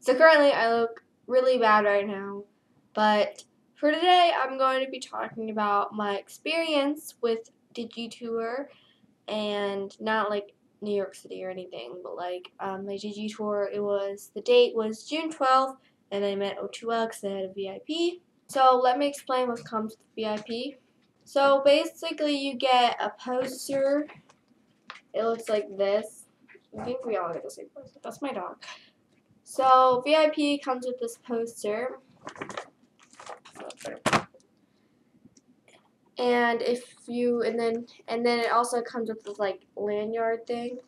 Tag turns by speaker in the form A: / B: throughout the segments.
A: So currently I look really bad right now, but for today I'm going to be talking about my experience with DigiTour, and not like New York City or anything, but like my DigiTour, the date was June 12th, and I met O2L because they had a VIP. So let me explain what comes with VIP. So basically you get a poster. It looks like this. I think we all get the same poster. That's my dog. So VIP comes with this poster, and then it also comes with this like lanyard thing.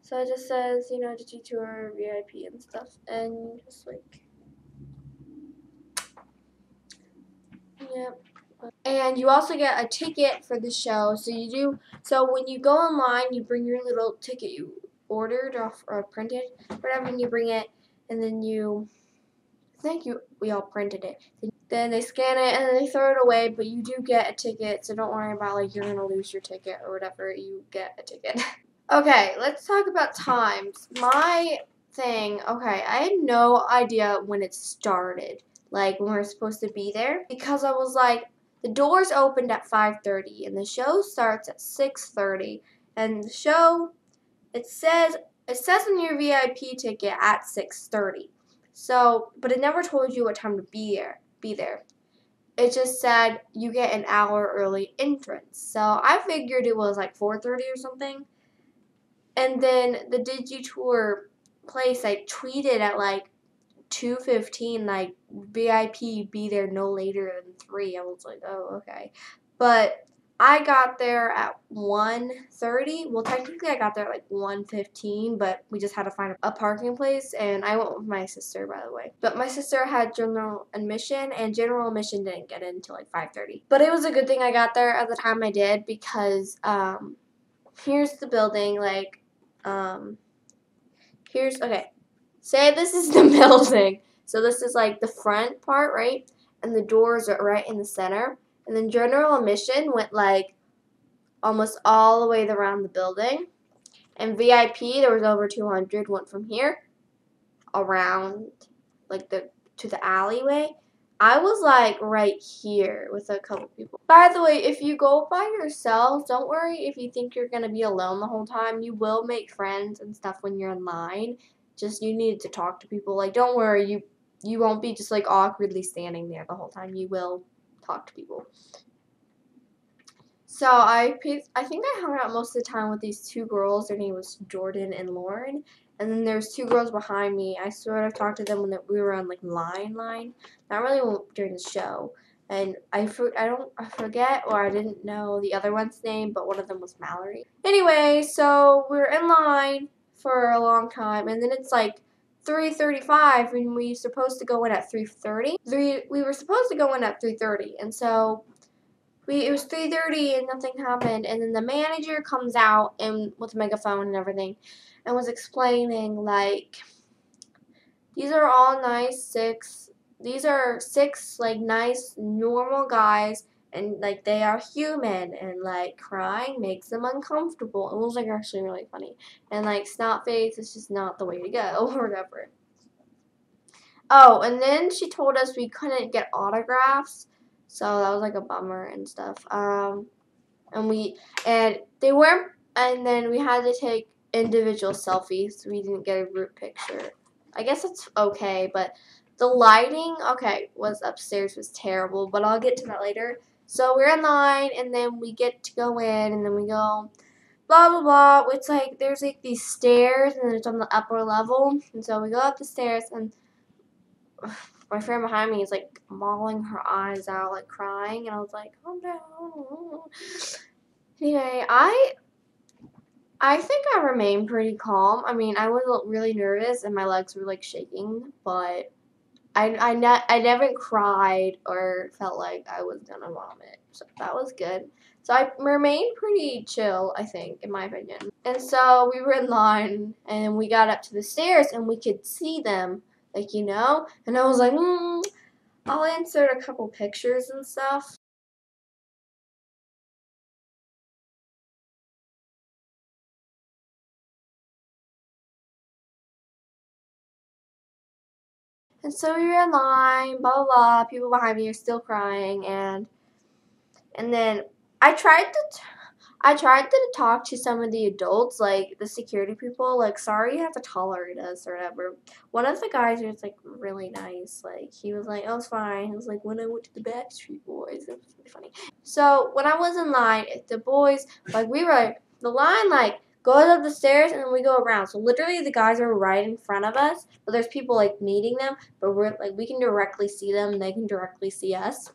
A: So it just says, DigiTour VIP and stuff, and just like, yep. And you also get a ticket for the show. So when you go online, you bring your little ticket you ordered or printed, whatever, and you bring it, and then we all printed it. Then they scan it and then they throw it away, but you do get a ticket, so don't worry about like you're gonna lose your ticket or whatever. You get a ticket. Okay, let's talk about times. My thing, okay, I had no idea when it started, like when we were supposed to be there, because I was like, the doors opened at 5:30 and the show starts at 6:30, and the show it says on your VIP ticket at 6:30. So, but it never told you what time to be there. It just said you get an hour early entrance. So I figured it was like 4:30 or something. And then the DigiTour place, I tweeted at like 2:15, like VIP be there no later than 3. I was like, oh, okay. But I got there at 1:30. Well, technically I got there at like 1:15, but we just had to find a parking place, and I went with my sister, by the way. But my sister had general admission, and general admission didn't get in until like 5:30. But it was a good thing I got there at the time I did, because here's the building, like okay. Say this is the building. So this is like the front part, right? And the doors are right in the center. And then general admission went like almost all the way around the building. And VIP, there was over 200, went from here around like to the alleyway. I was like right here with a couple people. By the way, if you go by yourself, don't worry if you think you're going to be alone the whole time. You will make friends and stuff when you're in line. Just you need to talk to people. Like, don't worry, you won't be just like awkwardly standing there the whole time. You will talk to people. So I think I hung out most of the time with these two girls. Their name was Jordan and Lauren. And then there's two girls behind me. I sort of talked to them when we were on like line, not really during the show. And I forget, or I didn't know the other one's name, but one of them was Mallory. Anyway, so we were in line for a long time, and then it's like 3:35, and we were supposed to go in at 3:30. We were supposed to go in at 3:30, and so it was 3:30 and nothing happened, and then the manager comes out and with a megaphone and everything, and was explaining like, these are all these are six like nice normal guys, and like they are human, and like crying makes them uncomfortable. It was like actually really funny, and like snot face is just not the way to go or whatever. Oh, and then she told us we couldn't get autographs, so that was like a bummer and stuff. And they weren't, and then we had to take individual selfies, so we didn't get a group picture. I guess it's okay, but the lighting, okay, was upstairs was terrible, but I'll get to that later. So we're in line, and then we get to go in, and then we go blah blah blah. It's like there's like these stairs, and then it's on the upper level, and so we go up the stairs, and my friend behind me is like bawling her eyes out, like crying, and I was like, calm down. Anyway, I think I remained pretty calm. I mean, I was really nervous and my legs were like shaking, but I never cried or felt like I was gonna vomit. So that was good. So I remained pretty chill, I think, in my opinion. And so we were in line and we got up to the stairs and we could see them, like, and I was like, I'll insert a couple pictures and stuff. And so we were in line, blah, blah, blah. People behind me are still crying. And then I tried to talk to some of the adults, like the security people, like, sorry you have to tolerate us or whatever. One of the guys was like really nice. Like, he was like, oh, it's fine. He was like, when I went to the Backstreet Boys, it was really funny. So when I was in line, the boys, like, we were like, the line like goes up the stairs and then we go around. So literally the guys are right in front of us, but there's people like meeting them, but we're like, we can directly see them and they can directly see us.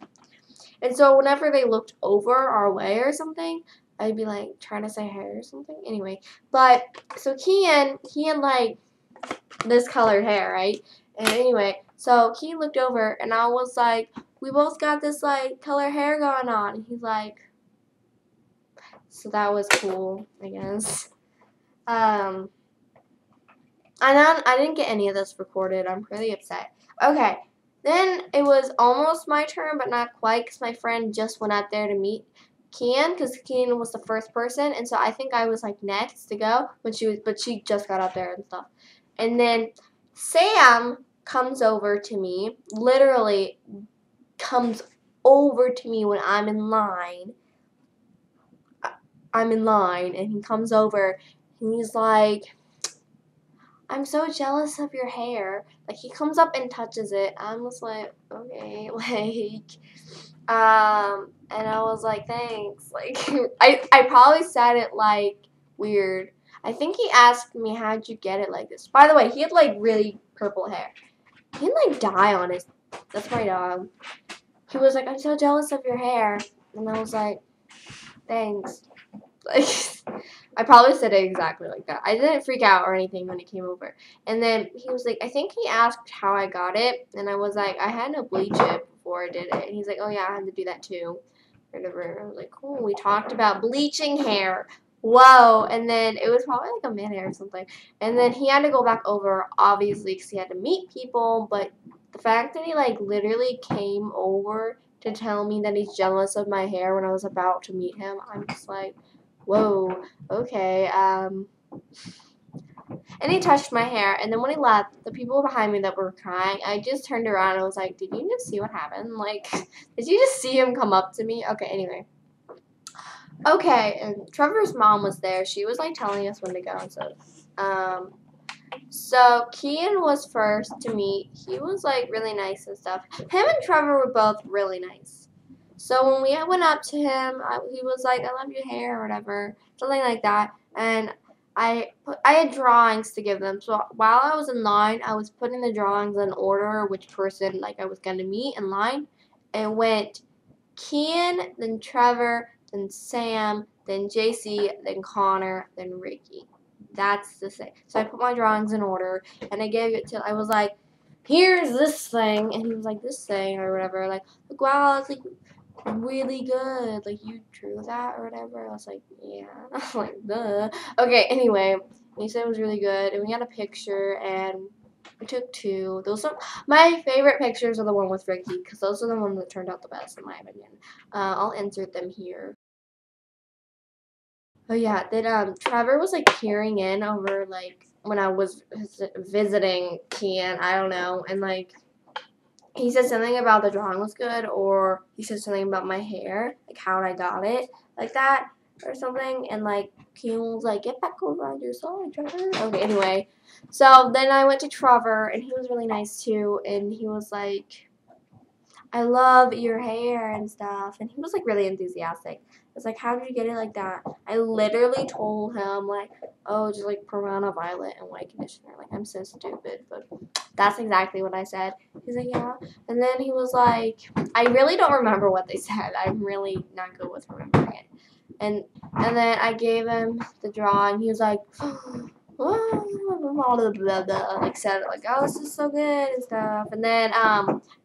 A: And so whenever they looked over our way or something, I'd be like trying to say hey or something. Anyway, but so he had like this colored hair, right? And anyway, so he looked over and I was like, we both got this like color hair going on. And he's like, so that was cool, I guess. I didn't get any of this recorded. I'm pretty upset. Okay. Then it was almost my turn, but not quite, because my friend just went out there to meet Kian, because Kian was the first person, and so I think I was like next to go, but she just got out there and stuff. And then Sam comes over to me, literally comes over to me when I'm in line. And he comes over, and he's like, I'm so jealous of your hair. Like, he comes up and touches it. I'm just like, okay, and I was like, thanks. Like, I probably said it, like, weird. I think he asked me, how'd you get it like this? By the way, he had, like, really purple hair. He had, like, dye on his, that's my dog. He was like, I'm so jealous of your hair. And I was like, thanks. Like, I probably said it exactly like that. I didn't freak out or anything when he came over. And then he was like, I think he asked how I got it. And I was like, I had to bleach it before I did it. And he's like, oh, yeah, I had to do that too. Whatever. I was like, cool. We talked about bleaching hair. Whoa. And then it was probably like a minute or something. And then he had to go back over, obviously, because he had to meet people. But the fact that he, like, literally came over to tell me that he's jealous of my hair when I was about to meet him, I'm just like, whoa, okay, and he touched my hair, and then when he left, the people behind me that were crying, I just turned around and was like, did you just see what happened? Like, did you just see him come up to me? Okay, anyway. Okay, and Trevor's mom was there. She was, like, telling us when to go and stuff. So Kian was first to meet. He was, like, really nice and stuff. Him and Trevor were both really nice. So when we went up to him, he was like, I love your hair or whatever, something like that. And I had drawings to give them. So while I was in line, I was putting the drawings in order, which person like I was going to meet in line. And went Kian, then Trevor, then Sam, then JC, then Connor, then Ricky. That's the thing. So I put my drawings in order, and I gave it to, I was like, here's this thing. And he was like, this thing or whatever. Like, look, wow, it's like really good. Like, you drew that or whatever. I was like, yeah. I was like, duh. Okay, anyway, he said it was really good, and we had a picture, and we took two. Those are my favorite pictures are the one with Ricky, because those are the ones that turned out the best in my opinion. I'll insert them here. Oh yeah, then Trevor was like peering in over like when I was visiting Kian, I don't know, and like he said something about the drawing was good, or he said something about my hair, like how I got it, like that, or something. And like Kian was like, "Get back over on your side, Trevor." Okay, anyway, so then I went to Trevor, and he was really nice too, and he was like, I love your hair and stuff. And he was like really enthusiastic. I was like, how did you get it like that? I literally told him like, oh, just like Piranha Violet and white conditioner. Like, I'm so stupid, but that's exactly what I said. He's like, yeah. And then he was like, I really don't remember what they said. I'm really not good with remembering it. And then I gave him the drawing. He was like, like said like, oh, this is so good and stuff. And then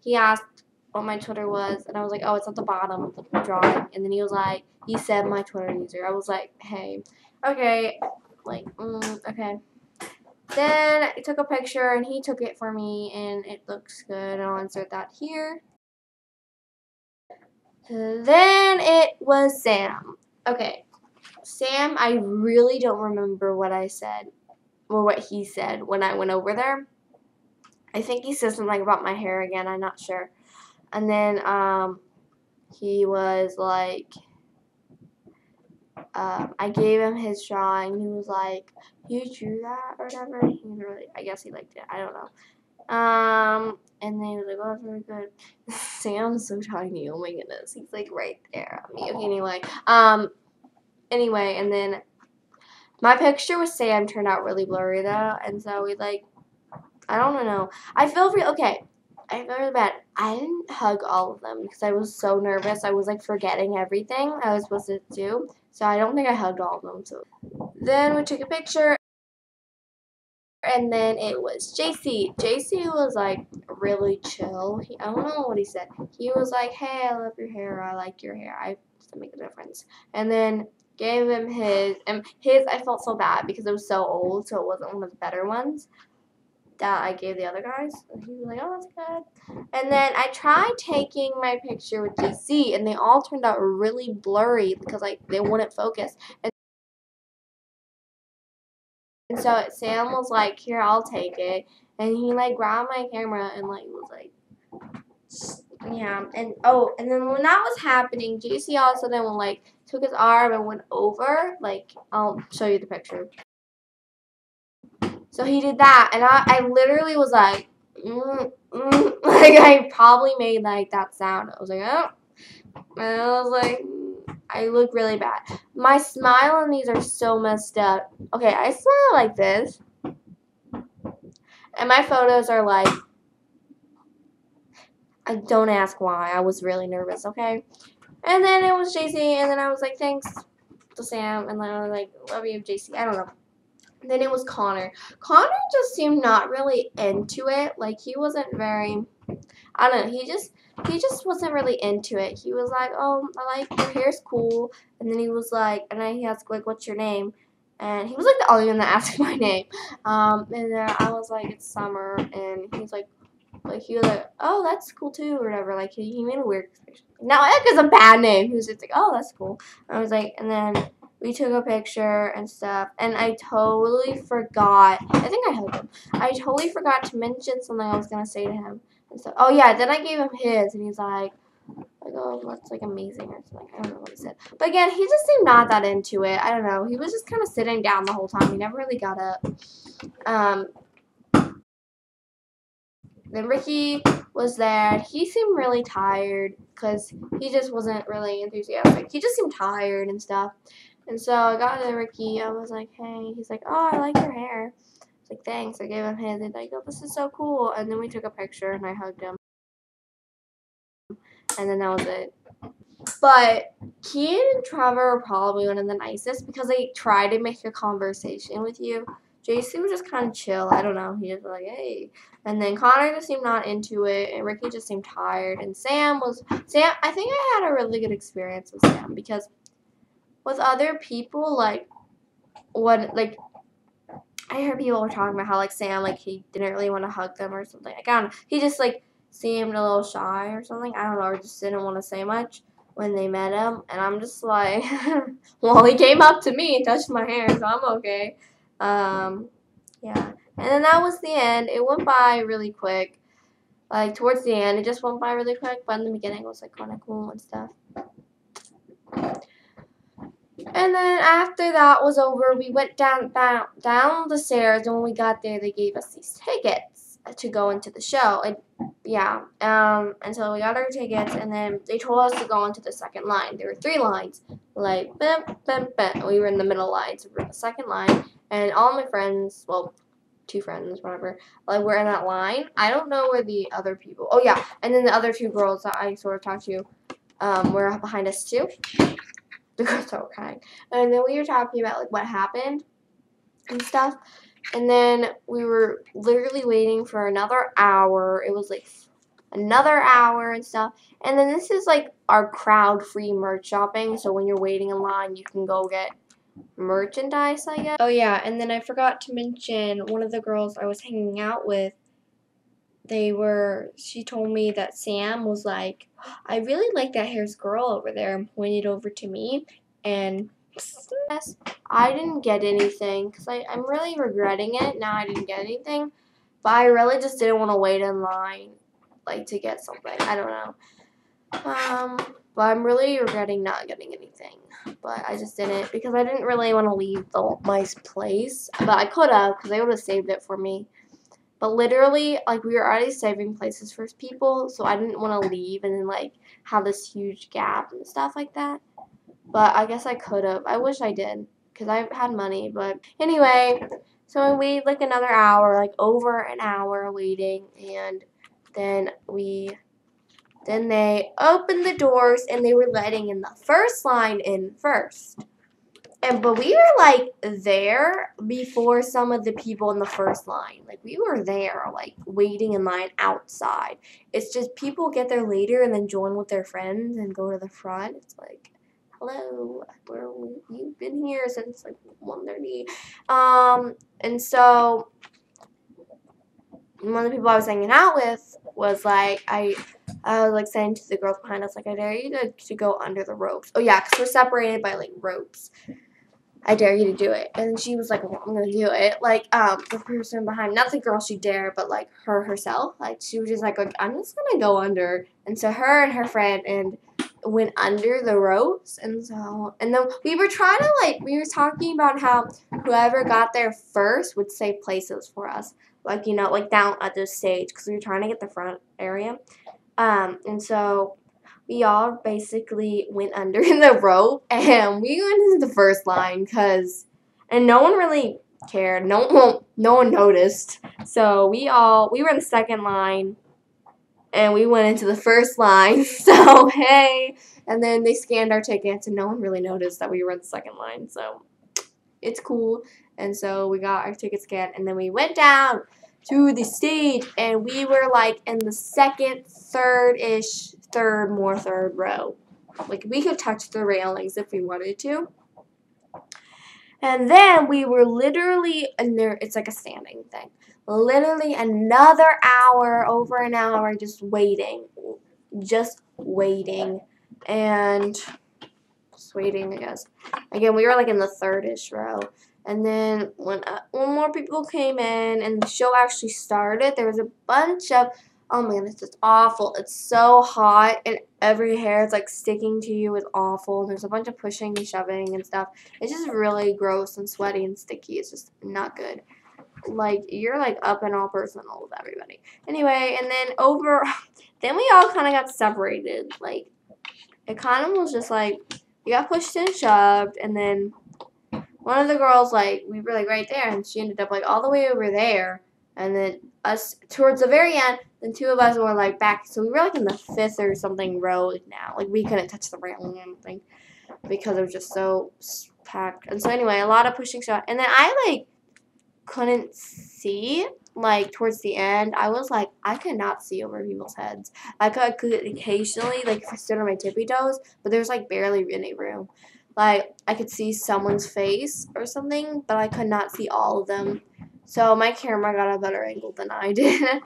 A: he asked what my Twitter was, and I was like, oh, it's at the bottom of the drawing. And then he was like, he said my Twitter user. I was like, hey, okay, like, okay. Then I took a picture, and he took it for me, and it looks good. I'll insert that here. Then it was Sam. Okay, Sam, I really don't remember what I said or what he said when I went over there. I think he said something about my hair again. I'm not sure. And then he was like, I gave him his drawing. He was like, "You drew that or whatever." He really, I guess he liked it. I don't know. And then he was like, "Oh, that's really good." Sam's so tiny. Oh my goodness, he's like right there on me. Okay, anyway, and then my picture with Sam turned out really blurry though, and so we like, I don't know. I feel okay. I feel really bad. I didn't hug all of them because I was so nervous. I was like forgetting everything I was supposed to do. So I don't think I hugged all of them. So then we took a picture, and then it was JC. JC was like really chill. I don't know what he said. He was like, "Hey, I love your hair. I like your hair. I doesn't make a difference." And then gave him his, and his I felt so bad because it was so old, so it wasn't one of the better ones that I gave the other guys. And he was like, "Oh, that's good." And then I tried taking my picture with JC, and they all turned out really blurry because like they wouldn't focus. And so Sam was like, "Here, I'll take it." And he like grabbed my camera and like was like, yeah. And oh, and then when that was happening, JC all of a sudden like took his arm and went over. Like, I'll show you the picture. So he did that, and I literally was like, like I probably made like that sound. I was like, oh, and I was like, I look really bad. My smile on these are so messed up. Okay, I smile like this. And my photos are like, I don't ask why. I was really nervous, okay? And then it was JC, and then I was like, thanks to Sam, and then I was like, love you, JC. I don't know. And then it was Connor. Connor just seemed not really into it. Like, he wasn't very, I don't know, he just wasn't really into it. He was like, oh, I like your hair's cool. And then he was like, and then he asked, like, what's your name? And he was like the only one that asked my name. And then I was like, it's Summer. And he's like he was like, oh, that's cool too, or whatever. Like he made a weird expression. Now that is a bad name. He was just like, oh, that's cool. And I was like, and then we took a picture and stuff, and I totally forgot. I think I hugged him. I totally forgot to mention something I was gonna say to him. And so, oh yeah, then I gave him his, and he's like, oh, that's like amazing or something. I don't know what he said. But again, he just seemed not that into it. I don't know. He was just kind of sitting down the whole time. He never really got up. Then Ricky was there. He seemed really tired because he just wasn't really enthusiastic. He just seemed tired and stuff. And so I got to Ricky. I was like, hey. He's like, oh, I like your hair. I was like, thanks. I gave him his. He's like, oh, this is so cool. And then we took a picture and I hugged him. And then that was it. But Kian and Trevor are probably one of the nicest because they try to make a conversation with you. JC was just kind of chill. I don't know. He just was like, hey. And then Connor just seemed not into it. And Ricky just seemed tired. And Sam, I think I had a really good experience with Sam because with other people, like, I heard people were talking about how, like, Sam, like, he didn't really want to hug them or something. Like, I don't know. He just, like, seemed a little shy or something. I don't know. Or just didn't want to say much when they met him. And I'm just like, well, he came up to me and touched my hair, so I'm okay. Yeah. And then that was the end. It went by really quick. Like, towards the end, it just went by really quick. But in the beginning, it was, like, kind of cool and stuff. And then after that was over, we went down the stairs, and when we got there, they gave us these tickets to go into the show. And yeah, and so we got our tickets, and then they told us to go into the second line. There were 3 lines, like bam, bam, bam. We were in the middle line, so we were in the second line, and all my friends, well, 2 friends, whatever, like were in that line. I don't know where the other people. Oh yeah, and then the other 2 girls that I sort of talked to, were behind us too. The girls that were crying. And then we were talking about like what happened and stuff. And then we were literally waiting for another hour. It was like another hour and stuff. And then this is like our crowd-free merch shopping. So when you're waiting in line, you can go get merchandise, I guess. Oh yeah, and then I forgot to mention one of the girls I was hanging out with. She told me that Sam was like, I really like that hair's girl over there, and pointed over to me. And I didn't get anything because I'm really regretting it. Now I didn't get anything. But I really just didn't want to wait in line, like, to get something. I don't know. But I'm really regretting not getting anything. But I just didn't because I didn't really want to leave my place. But I could have because they would have saved it for me. But literally, like, we were already saving places for people, so I didn't want to leave and then, like, have this huge gap and stuff like that. But I guess I could have. I wish I did because I had money. But anyway, so we waited like another hour, like over an hour waiting, and then they opened the doors and they were letting in the first line in first. But we were like there before some of the people in the first line. Like we were there, like waiting in line outside. It's just people get there later and then join with their friends and go to the front. It's like, hello, you've been here since like 1:30. And so one of the people I was hanging out with was like, I was like saying to the girls behind us, like, I dare you to go under the ropes. Oh yeah, because we're separated by like ropes. I dare you to do it. And she was like, well, I'm going to do it. Like, the person behind, not the girl she dared, but, like, herself. Like, she was just like, I'm just going to go under. And so her and her friend went under the ropes. And then we were trying to, like, we were talking about how whoever got there first would save places for us. Like, you know, like down at the stage. Because we were trying to get the front area. And so we all basically went under the rope and we went into the first line and no one really cared. No one noticed. So we were in the second line and we went into the first line. So hey, and then they scanned our tickets and no one really noticed that we were in the second line. So it's cool. And so we got our ticket scanned and then we went down to the stage and we were like in the second, third row. Like we could touch the railings if we wanted to. And then we were literally in there, it's like a standing thing. Literally another hour, over an hour, just waiting. And just waiting, I guess. Again, we were like in the third-ish row. And then when more people came in and the show actually started, there was a bunch of, oh man, it's just awful. It's so hot and every hair is like sticking to you. It's awful. There's a bunch of pushing and shoving and stuff. It's just really gross and sweaty and sticky. It's just not good. Like, you're like up and all personal with everybody. Anyway, and then then we all kind of got separated. Like, it kind of was just like, we got pushed and shoved, and then one of the girls, like, we were, like, right there, and she ended up, like, all the way over there, and then us, towards the very end, then two of us were, like, back, so we were, like, in the fifth or something row now. Like, we couldn't touch the railing or anything, because it was just so packed. And so, anyway, a lot of pushing shot, and then I, like, couldn't see, like, towards the end. I was, like, I could not see over people's heads. I could occasionally, like, if I stood on my tippy toes, but there was, like, barely any room. Like, I could see someone's face or something, but I could not see all of them. So my camera got a better angle than I did.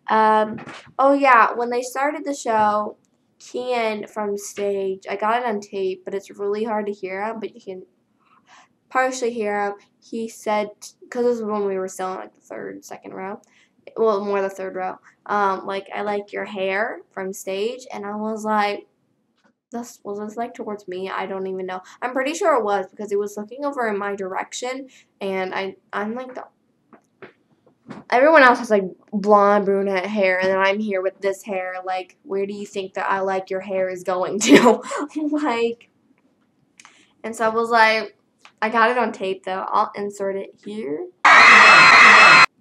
A: Oh, yeah, when they started the show, Kian from stage, I got it on tape, but it's really hard to hear him, but you can partially hear him. He said, because this was when we were still in, like, the second row. Well, more the third row. Like, I like your hair from stage, and I was like, was this like towards me? I don't even know. I'm pretty sure it was because it was looking over in my direction, and I'm like everyone else has like blonde brunette hair, and then I'm here with this hair. Like, where do you think that I like your hair is going to? Like, and so I was like, I got it on tape though. I'll insert it here.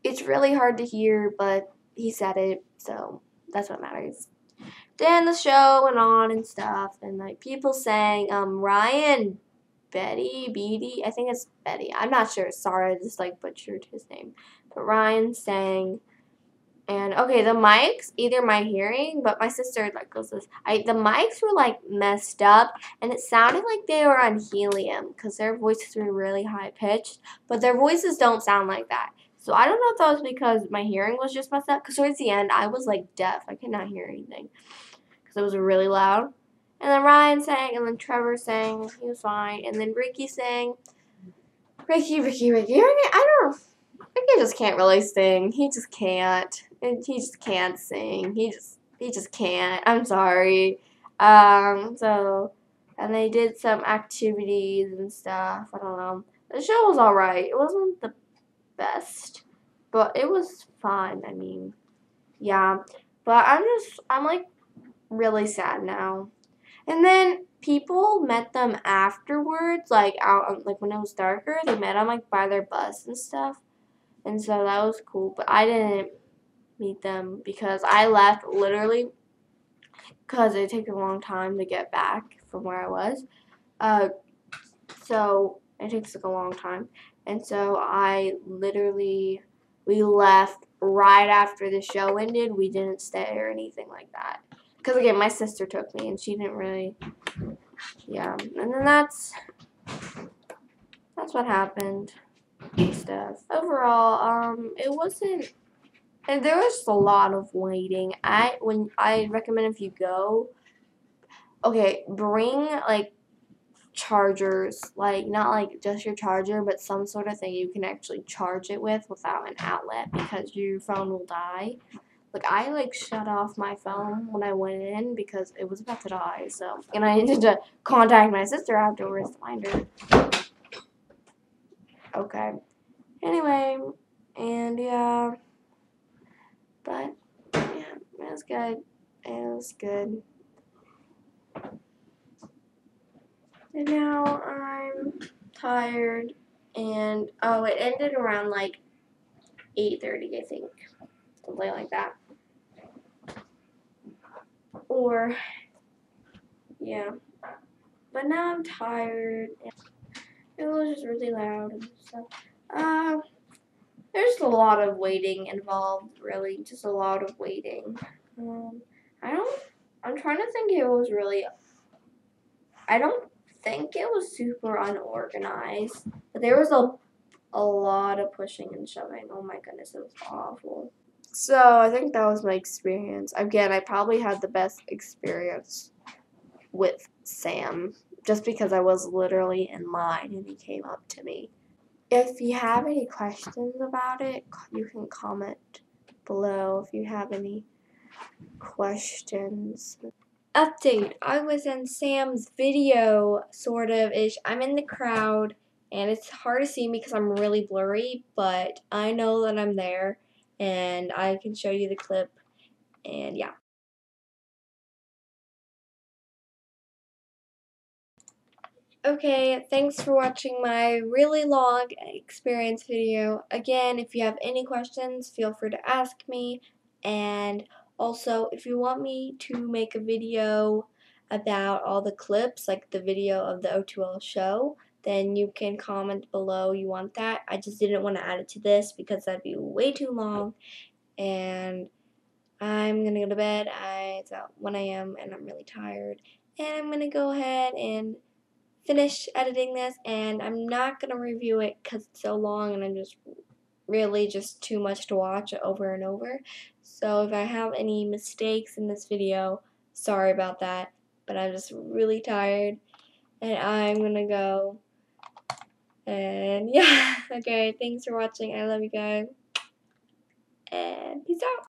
A: It's really hard to hear, but he said it, so that's what matters. Then the show went on and stuff, and like people sang Ryan Beatty, I think it's Betty. I'm not sure. Sorry, I just like butchered his name. But Ryan sang, and okay, the mics, either my hearing, but my sister like goes this. The mics were like messed up, and it sounded like they were on helium because their voices were really high pitched, but their voices don't sound like that. So I don't know if that was because my hearing was just messed up. Because towards the end, I was like deaf. I could not hear anything because it was really loud. And then Ryan sang, and then Trevor sang. He was fine. And then Ricky sang. Ricky. I don't know. Like, he just can't really sing. He just can't. And he just can't sing. He just can't. I'm sorry. So, and they did some activities and stuff. I don't know. The show was alright. It wasn't the best, but it was fun. I mean, yeah. But I'm like really sad now. And then people met them afterwards, like out, like when it was darker. They met them like by their bus and stuff. And so that was cool, but I didn't meet them because I left literally because it took a long time to get back from where I was. So it takes like a long time. And so we left right after the show ended. We didn't stay or anything like that. Because again, my sister took me and she didn't really, yeah. And then that's what happened and stuff. Overall, it wasn't. And there was a lot of waiting. I recommend if you go, okay, bring like chargers, like not like just your charger, but some sort of thing you can actually charge it with without an outlet because your phone will die. Like I like shut off my phone when I went in because it was about to die. So and I needed to contact my sister afterwards to find her. Okay. Anyway, and yeah, but yeah, it was good. It was good. And now I'm tired, and oh, it ended around like 8:30, I think, something like that. Or yeah, but now I'm tired. And it was just really loud and stuff. There's a lot of waiting involved, really, just a lot of waiting. I don't. I'm trying to think. It was really. I don't think it was super unorganized, but there was a lot of pushing and shoving. Oh my goodness, it was awful. So I think that was my experience. Again, I probably had the best experience with Sam just because I was literally in line and he came up to me. If you have any questions about it, you can comment below if you have any questions. Update. I was in Sam's video, sort of ish. I'm in the crowd, and it's hard to see me because I'm really blurry, but I know that I'm there, and I can show you the clip, and yeah. Okay, thanks for watching my really long experience video. Again, if you have any questions, feel free to ask me, and also, if you want me to make a video about all the clips, like the video of the O2L show, then you can comment below you want that. I just didn't want to add it to this because that'd be way too long, and I'm gonna go to bed. It's about 1 a.m. and I'm really tired, and I'm gonna go ahead and finish editing this, and I'm not going to review it because it's so long and I'm just really just too much to watch over and over. So if I have any mistakes in this video, sorry about that, but I'm just really tired and I'm going to go. And yeah, okay, thanks for watching. I love you guys, and peace out.